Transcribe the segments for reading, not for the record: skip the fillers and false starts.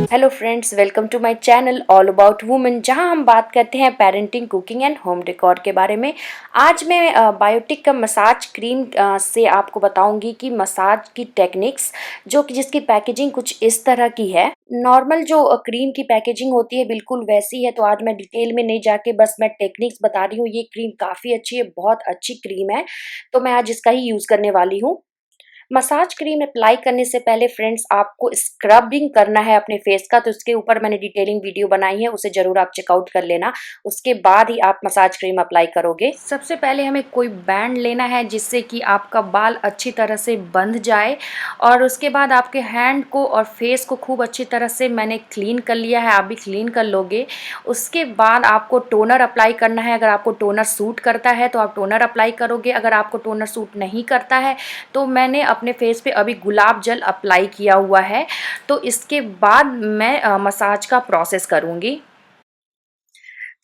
Hello friends, welcome to my channel all about women, जहां हम बात करते हैं parenting, cooking and home decor के बारे में। आज मैं बायोटिक का मसाज क्रीम से आपको बताऊंगी कि मसाज की टेक्निक्स जिसकी पैकेजिंग कुछ इस तरह की है। नॉर्मल जो क्रीम की पैकेजिंग होती है बिल्कुल वैसी है, तो आज मैं डिटेल में नहीं जाके बस मैं टेक्निक्स बता रही हूँ। ये क्रीम काफ़ी अच्छी है, बहुत अच्छी क्रीम है, तो मैं आज इसका ही यूज़ करने वाली हूँ। मसाज क्रीम अप्लाई करने से पहले फ्रेंड्स आपको स्क्रबिंग करना है अपने फेस का, तो उसके ऊपर मैंने डिटेलिंग वीडियो बनाई है, उसे जरूर आप चेकआउट कर लेना। उसके बाद ही आप मसाज क्रीम अप्लाई करोगे। सबसे पहले हमें कोई बैंड लेना है जिससे कि आपका बाल अच्छी तरह से बंध जाए, और उसके बाद आपके हैंड को और फेस को खूब अच्छी तरह से मैंने क्लीन कर लिया है, आप भी क्लीन कर लोगे। उसके बाद आपको टोनर अप्लाई करना है। अगर आपको टोनर सूट करता है तो आप टोनर अप्लाई करोगे, अगर आपको टोनर सूट नहीं करता है तो मैंने अपने फेस पे अभी गुलाब जल अप्लाई किया हुआ है। तो इसके बाद मैं मसाज का प्रोसेस करूँगी।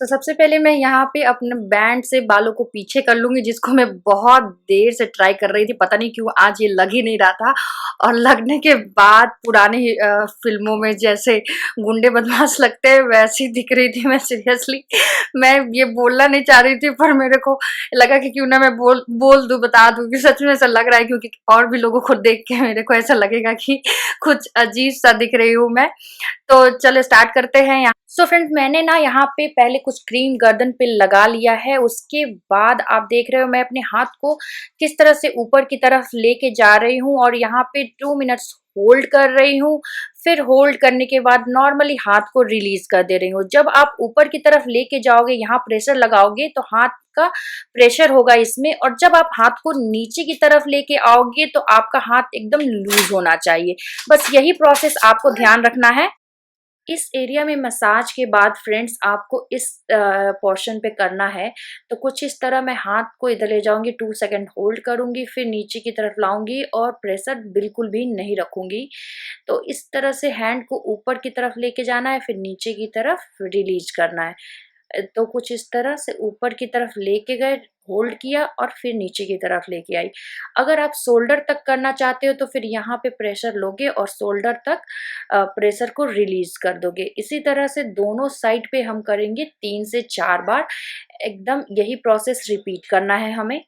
तो सबसे पहले मैं यहाँ पे अपने बैंड से बालों को पीछे कर लूँगी, जिसको मैं बहुत देर से ट्राई कर रही थी, पता नहीं क्यों आज ये लग ही नहीं रहा था। और लगने के बाद पुरानी फ़िल्मों में जैसे गुंडे बदमाश लगते हैं वैसी दिख रही थी मैं। सीरियसली मैं ये बोलना नहीं चाह रही थी, पर मेरे को लगा कि क्यों ना मैं बोल दूँ, बता दूँ कि सच में ऐसा लग रहा है, क्योंकि और भी लोगों को देख के मेरे को ऐसा लगेगा कि कुछ अजीब-सा दिख रही हूँ मैं। तो चलो स्टार्ट करते हैं। यहाँ सो फ्रेंड्स, मैंने ना यहाँ पे पहले कुछ क्रीम गर्दन पे लगा लिया है। उसके बाद आप देख रहे हो मैं अपने हाथ को किस तरह से ऊपर की तरफ लेके जा रही हूँ, और यहाँ पे 2 मिनट्स होल्ड कर रही हूँ। फिर होल्ड करने के बाद नॉर्मली हाथ को रिलीज कर दे रही हूँ। जब आप ऊपर की तरफ लेके जाओगे, यहाँ प्रेशर लगाओगे तो हाथ का प्रेशर होगा इसमें, और जब आप हाथ को नीचे की तरफ लेके आओगे तो आपका हाथ एकदम लूज होना चाहिए। बस यही प्रोसेस आपको ध्यान रखना है। इस एरिया में मसाज के बाद फ्रेंड्स आपको इस पोर्शन पे करना है। तो कुछ इस तरह मैं हाथ को इधर ले जाऊंगी, 2 सेकंड होल्ड करूंगी, फिर नीचे की तरफ लाऊंगी और प्रेशर बिल्कुल भी नहीं रखूंगी। तो इस तरह से हैंड को ऊपर की तरफ लेके जाना है, फिर नीचे की तरफ रिलीज करना है। तो कुछ इस तरह से ऊपर की तरफ लेके गए, होल्ड किया और फिर नीचे की तरफ लेके आई। अगर आप शोल्डर तक करना चाहते हो तो फिर यहाँ पे प्रेशर लोगे और शोल्डर तक प्रेशर को रिलीज कर दोगे। इसी तरह से दोनों साइड पे हम करेंगे 3 से 4 बार। एकदम यही प्रोसेस रिपीट करना है हमें।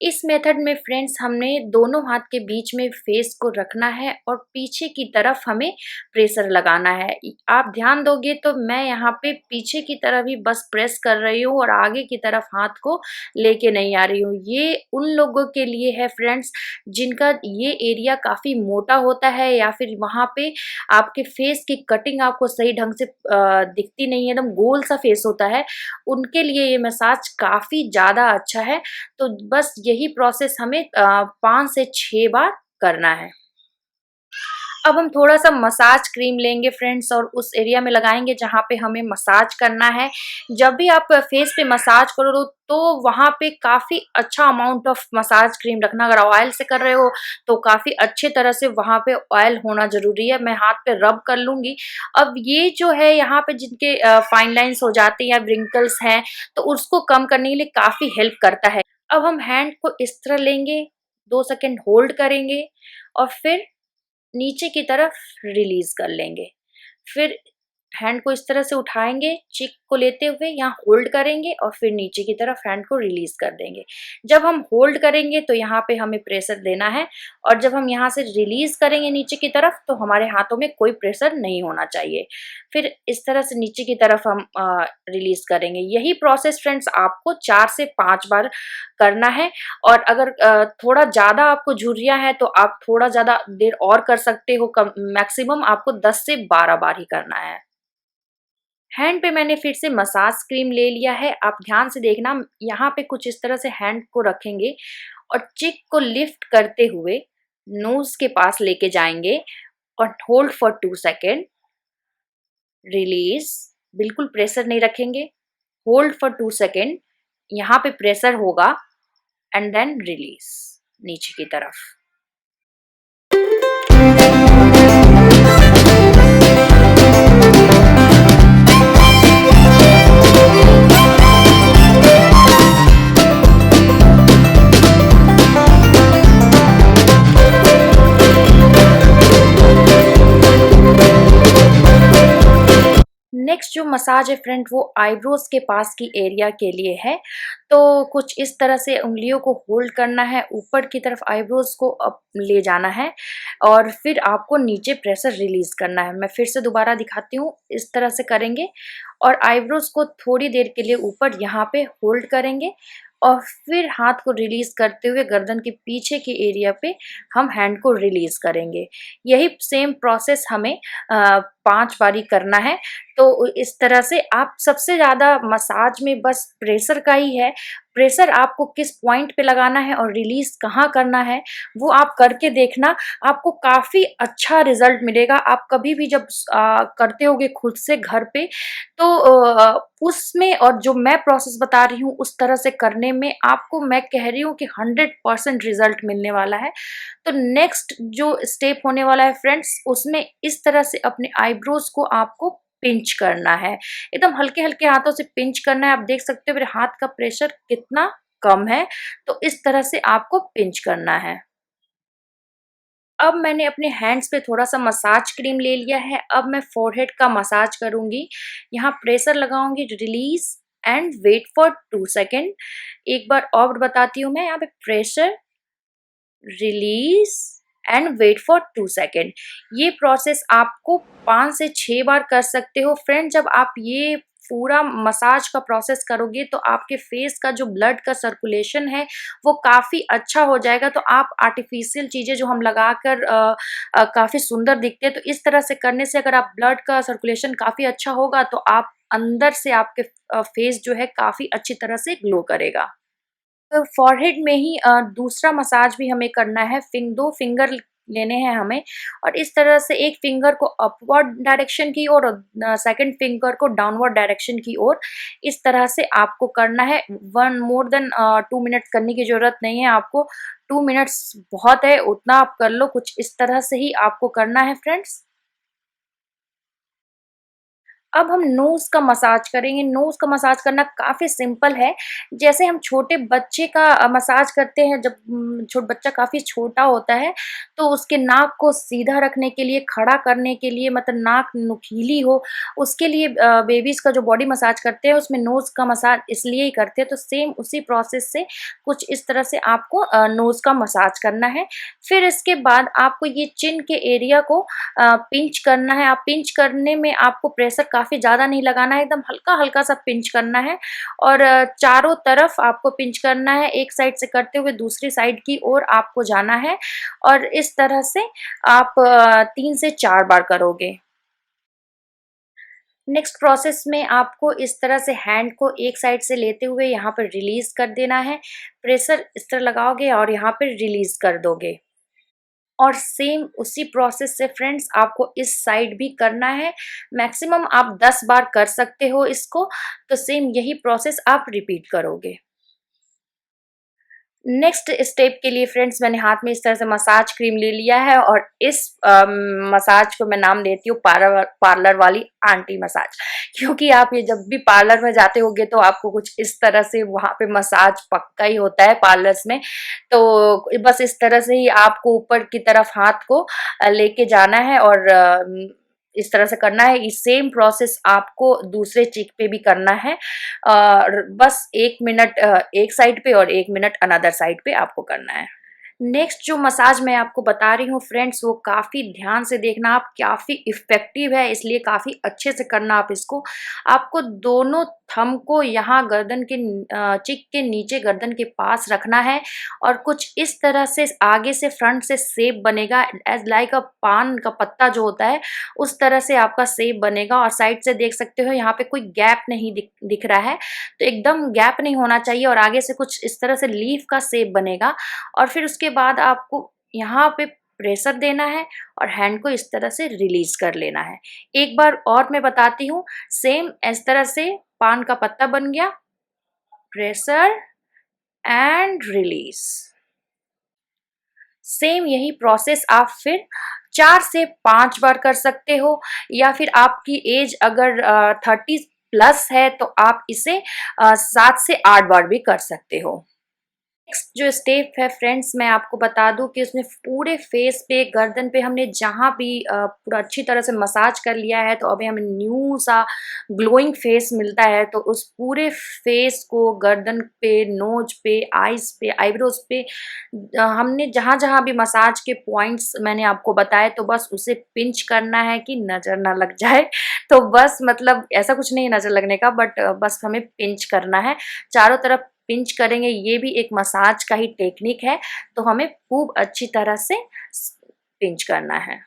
इस मेथड में फ्रेंड्स हमने दोनों हाथ के बीच में फेस को रखना है और पीछे की तरफ हमें प्रेशर लगाना है। आप ध्यान दोगे तो मैं यहाँ पे पीछे की तरफ ही बस प्रेस कर रही हूँ और आगे की तरफ हाथ को लेके नहीं आ रही हूँ। ये उन लोगों के लिए है फ्रेंड्स जिनका ये एरिया काफ़ी मोटा होता है, या फिर वहाँ पे आपके फेस की कटिंग आपको सही ढंग से दिखती नहीं है, एकदम गोल सा फेस होता है। उनके लिए ये मसाज काफ़ी ज़्यादा अच्छा है। तो बस यही प्रोसेस हमें 5 से 6 बार करना है। अब हम थोड़ा-सा मसाज क्रीम लेंगे फ्रेंड्स और उस एरिया में लगाएँगे जहाँ पे हमें मसाज करना है। जब भी आप फेस पे मसाज करो तो वहाँ पे काफ़ी अच्छा अमाउंट ऑफ मसाज क्रीम रखना। अगर ऑयल से कर रहे हो तो काफ़ी अच्छे तरह से वहाँ पे ऑयल होना ज़रूरी है। मैं हाथ पे रब कर लूँगी। अब ये जो है यहाँ पे जिनके फाइन लाइन्स हो जाती हैं या व्रिंकल्स हैं, तो उसको कम करने के लिए काफ़ी हेल्प करता है। अब हम हैंड को इस तरह लेंगे, 2 सेकंड होल्ड करेंगे और फिर नीचे की तरफ रिलीज कर लेंगे। फिर हैंड को इस तरह से उठाएंगे, चिक को लेते हुए यहाँ होल्ड करेंगे और फिर नीचे की तरफ हैंड को रिलीज कर देंगे। जब हम होल्ड करेंगे तो यहाँ पे हमें प्रेशर देना है, और जब हम यहाँ से रिलीज करेंगे नीचे की तरफ तो हमारे हाथों में कोई प्रेशर नहीं होना चाहिए। फिर इस तरह से नीचे की तरफ हम रिलीज करेंगे। यही प्रोसेस फ्रेंड्स आपको 4 से 5 बार करना है। और अगर थोड़ा ज़्यादा आपको झुर्रियाँ हैं तो आप थोड़ा ज़्यादा देर और कर सकते हो। मैक्सिमम आपको 10 से 12 बार ही करना है। हैंड पे मैंने फिर से मसाज क्रीम ले लिया है। आप ध्यान से देखना, यहाँ पे कुछ इस तरह से हैंड को रखेंगे और चिक को लिफ्ट करते हुए नोज के पास लेके जाएंगे और होल्ड फॉर 2 सेकेंड, रिलीज। बिल्कुल प्रेशर नहीं रखेंगे, होल्ड फॉर 2 सेकेंड, यहाँ पे प्रेशर होगा एंड देन रिलीज नीचे की तरफ। नेक्स्ट जो मसाज है फ्रेंड वो आईब्रोज के पास की एरिया के लिए है। तो कुछ इस तरह से उंगलियों को होल्ड करना है, ऊपर की तरफ आईब्रोज को अप ले जाना है और फिर आपको नीचे प्रेशर रिलीज करना है। मैं फिर से दोबारा दिखाती हूँ, इस तरह से करेंगे और आईब्रोज को थोड़ी देर के लिए ऊपर यहाँ पे होल्ड करेंगे और फिर हाथ को रिलीज करते हुए गर्दन के पीछे के एरिया पे हम हैंड को रिलीज करेंगे। यही सेम प्रोसेस हमें 5 बारी करना है। तो इस तरह से आप सबसे ज़्यादा मसाज में बस प्रेशर का ही है, प्रेशर आपको किस पॉइंट पे लगाना है और रिलीज़ कहाँ करना है, वो आप करके देखना, आपको काफ़ी अच्छा रिज़ल्ट मिलेगा। आप कभी भी जब करते होगे खुद से घर पे तो उसमें और जो मैं प्रोसेस बता रही हूँ उस तरह से करने में आपको मैं कह रही हूँ कि 100% रिज़ल्ट मिलने वाला है। तो नेक्स्ट जो स्टेप होने वाला है फ्रेंड्स, उसमें इस तरह से अपने आईब्रोज को आपको पिंच करना है, एकदम हल्के-हल्के हाथों से पिंच करना है। आप देख सकते हो मेरे हाथ का प्रेशर कितना कम है, तो इस तरह से आपको पिंच करना है। अब मैंने अपने हैंड्स पे थोड़ा-सा मसाज क्रीम ले लिया है, अब मैं फोरहेड का मसाज करूँगी। यहाँ प्रेशर लगाऊँगी, release and wait for 2 second. एक बार और बताती हूँ मैं, यहाँ पे pressure, release and wait for 2 second. ये प्रोसेस आपको 5 से 6 बार कर सकते हो। फ्रेंड जब आप ये पूरा मसाज का प्रोसेस करोगे तो आपके फेस का जो ब्लड का सर्कुलेशन है वो काफ़ी अच्छा हो जाएगा। तो आप आर्टिफिशियल चीज़ें जो हम लगाकर काफ़ी सुंदर दिखते हैं, तो इस तरह से करने से अगर आप ब्लड का सर्कुलेशन काफ़ी अच्छा होगा तो आप अंदर से आपके फेस जो है काफ़ी अच्छी तरह से ग्लो करेगा। तो फॉरहेड में ही दूसरा मसाज भी हमें करना है। 2 फिंगर लेने हैं हमें और इस तरह से एक फिंगर को अपवर्ड डायरेक्शन की ओर और सेकंड फिंगर को डाउनवर्ड डायरेक्शन की ओर, इस तरह से आपको करना है। 1 मोर देन 2 मिनट्स करने की ज़रूरत नहीं है आपको, 2 मिनट्स बहुत है, उतना आप कर लो। कुछ इस तरह से ही आपको करना है फ्रेंड्स। अब हम नोज़ का मसाज करेंगे। नोज़ का मसाज करना काफ़ी सिंपल है। जैसे हम छोटे बच्चे का मसाज करते हैं जब बच्चा काफ़ी छोटा होता है, तो उसके नाक को सीधा रखने के लिए, खड़ा करने के लिए मतलब नाक नुकीली हो, उसके लिए बेबीज़ का जो बॉडी मसाज करते हैं उसमें नोज़ का मसाज इसलिए ही करते हैं। तो सेम उसी प्रोसेस से कुछ इस तरह से आपको नोज़ का मसाज करना है। फिर इसके बाद आपको ये चिन के एरिया को पिंच करना है। आप पिंच करने में आपको प्रेशर काफ़ी ज़्यादा नहीं लगाना है, एकदम हल्का-हल्का सा पिंच करना है और चारों तरफ आपको पिंच करना है। एक साइड से करते हुए दूसरी साइड की ओर आपको जाना है और इस तरह से आप 3 से 4 बार करोगे। नेक्स्ट प्रोसेस में आपको इस तरह से हैंड को एक साइड से लेते हुए यहाँ पर रिलीज़ कर देना है। प्रेशर इस तरह लगाओगे और यहाँ पे रिलीज़ कर दोगे। और सेम उसी प्रोसेस से फ्रेंड्स आपको इस साइड भी करना है। मैक्सिमम आप 10 बार कर सकते हो इसको, तो सेम यही प्रोसेस आप रिपीट करोगे। नेक्स्ट स्टेप के लिए फ्रेंड्स मैंने हाथ में इस तरह से मसाज क्रीम ले लिया है और इस मसाज को मैं नाम देती हूँ पार्लर वाली आंटी मसाज, क्योंकि आप ये जब भी पार्लर में जाते होगे तो आपको कुछ इस तरह से वहाँ पे मसाज पक्का ही होता है पार्लर्स में। तो बस इस तरह से ही आपको ऊपर की तरफ हाथ को लेके जाना है और इस तरह से करना है। ये सेम प्रोसेस आपको दूसरे चीक पे भी करना है। बस 1 मिनट एक साइड पे और 1 मिनट अनदर साइड पे आपको करना है। नेक्स्ट जो मसाज मैं आपको बता रही हूँ फ्रेंड्स वो काफ़ी ध्यान से देखना आप, काफ़ी इफ़ेक्टिव है इसलिए काफ़ी अच्छे से करना आप इसको। आपको दोनों थंब को यहाँ गर्दन के चिक के नीचे गर्दन के पास रखना है और कुछ इस तरह से आगे से फ्रंट से शेप बनेगा एज़ लाइक अ पान का पत्ता जो होता है उस तरह से आपका शेप बनेगा। और साइड से देख सकते हो यहाँ पे कोई गैप नहीं दिख रहा है, तो एकदम गैप नहीं होना चाहिए और आगे से कुछ इस तरह से लीफ का शेप बनेगा। और फिर उसके बाद आपको यहाँ पे प्रेशर देना है और हैंड को इस तरह से रिलीज कर लेना है। एक बार और मैं बताती हूँ, सेम इस तरह से पान का पत्ता बन गया, प्रेशर एंड रिलीज। सेम यही प्रोसेस आप फिर 4 से 5 बार कर सकते हो या फिर आपकी एज अगर 30 प्लस है तो आप इसे 7 से 8 बार भी कर सकते हो। जो स्टेप है फ्रेंड्स, मैं आपको बता दूं कि उसमें पूरे फेस पे, गर्दन पे हमने जहाँ भी पूरा अच्छी तरह से मसाज कर लिया है, तो अभी हमें न्यू सा ग्लोइंग फेस मिलता है। तो उस पूरे फेस को गर्दन पे, नोज पे, आईज पे, आईब्रोज पे हमने जहाँ जहाँ भी मसाज के पॉइंट्स मैंने आपको बताए, तो बस उसे पिंच करना है कि नज़र ना लग जाए। तो बस मतलब ऐसा कुछ नहीं है नज़र लगने का, बट बस हमें पिंच करना है चारों तरफ। पिंच करेंगे, ये भी एक मसाज का ही टेक्निक है। तो हमें खूब अच्छी तरह से पिंच करना है।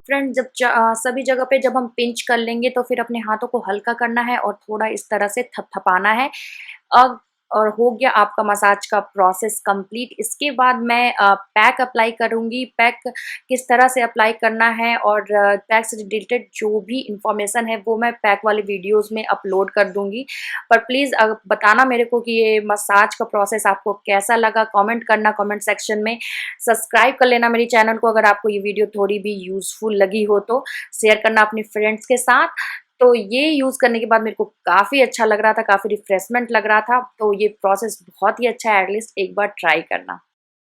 फ्रेंड, सभी जगह पे जब हम पिंच कर लेंगे, तो फिर अपने हाथों को हल्का करना है और थोड़ा इस तरह से थपथपाना है। अब और हो गया आपका मसाज का प्रोसेस कंप्लीट। इसके बाद मैं पैक अप्लाई करूँगी। पैक किस तरह से अप्लाई करना है और पैक से रिलेटेड जो भी इंफॉर्मेशन है वो मैं पैक वाले वीडियोस में अपलोड कर दूँगी। पर प्लीज़ बताना मेरे को कि ये मसाज का प्रोसेस आपको कैसा लगा, कमेंट करना कमेंट सेक्शन में। सब्सक्राइब कर लेना मेरी चैनल को अगर आपको ये वीडियो थोड़ी भी यूज़फुल लगी हो तो। शेयर करना अपनी फ्रेंड्स के साथ। तो ये यूज़ करने के बाद मेरे को काफ़ी अच्छा लग रहा था, काफ़ी रिफ्रेशमेंट लग रहा था। तो ये प्रोसेस बहुत ही अच्छा है, एटलीस्ट एक बार ट्राई करना।